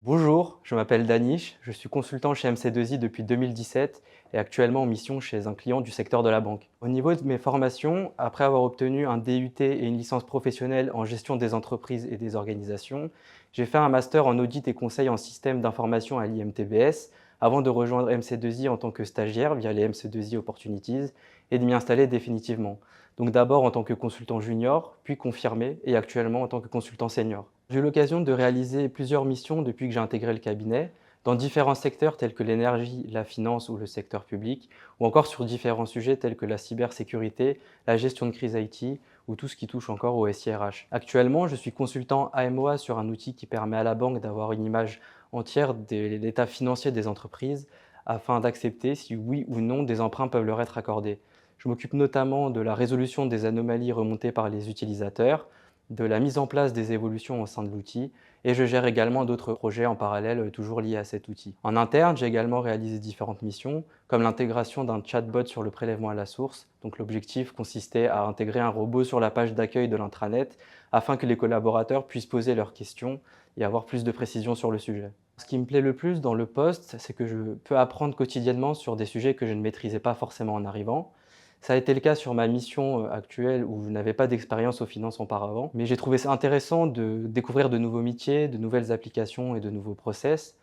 Bonjour, je m'appelle Danish, je suis consultant chez MC2I depuis 2017 et actuellement en mission chez un client du secteur de la banque. Au niveau de mes formations, après avoir obtenu un DUT et une licence professionnelle en gestion des entreprises et des organisations, j'ai fait un master en audit et conseil en système d'information à l'IMTBS avant de rejoindre MC2I en tant que stagiaire via les MC2I Opportunities et de m'y installer définitivement. Donc d'abord en tant que consultant junior, puis confirmé et actuellement en tant que consultant senior. J'ai eu l'occasion de réaliser plusieurs missions depuis que j'ai intégré le cabinet, dans différents secteurs tels que l'énergie, la finance ou le secteur public, ou encore sur différents sujets tels que la cybersécurité, la gestion de crise IT ou tout ce qui touche encore au SIRH. Actuellement, je suis consultant AMOA sur un outil qui permet à la banque d'avoir une image entière de l'état financier des entreprises afin d'accepter si oui ou non des emprunts peuvent leur être accordés. Je m'occupe notamment de la résolution des anomalies remontées par les utilisateurs, de la mise en place des évolutions au sein de l'outil et je gère également d'autres projets en parallèle toujours liés à cet outil. En interne, j'ai également réalisé différentes missions comme l'intégration d'un chatbot sur le prélèvement à la source. Donc l'objectif consistait à intégrer un robot sur la page d'accueil de l'intranet afin que les collaborateurs puissent poser leurs questions et avoir plus de précision sur le sujet. Ce qui me plaît le plus dans le poste, c'est que je peux apprendre quotidiennement sur des sujets que je ne maîtrisais pas forcément en arrivant. Ça a été le cas sur ma mission actuelle où je n'avais pas d'expérience aux finances auparavant, mais j'ai trouvé ça intéressant de découvrir de nouveaux métiers, de nouvelles applications et de nouveaux process.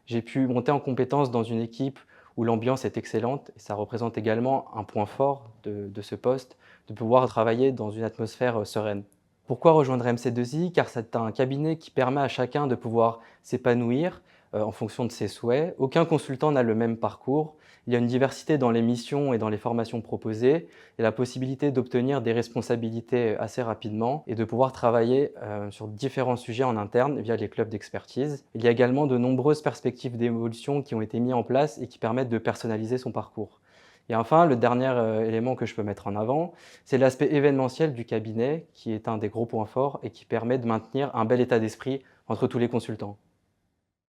J'ai pu monter en compétence dans une équipe où l'ambiance est excellente et ça représente également un point fort de ce poste, de pouvoir travailler dans une atmosphère sereine. Pourquoi rejoindre MC2I? Car c'est un cabinet qui permet à chacun de pouvoir s'épanouir en fonction de ses souhaits. Aucun consultant n'a le même parcours. Il y a une diversité dans les missions et dans les formations proposées et la possibilité d'obtenir des responsabilités assez rapidement et de pouvoir travailler sur différents sujets en interne via les clubs d'expertise. Il y a également de nombreuses perspectives d'évolution qui ont été mises en place et qui permettent de personnaliser son parcours. Et enfin, le dernier élément que je peux mettre en avant, c'est l'aspect événementiel du cabinet qui est un des gros points forts et qui permet de maintenir un bel état d'esprit entre tous les consultants.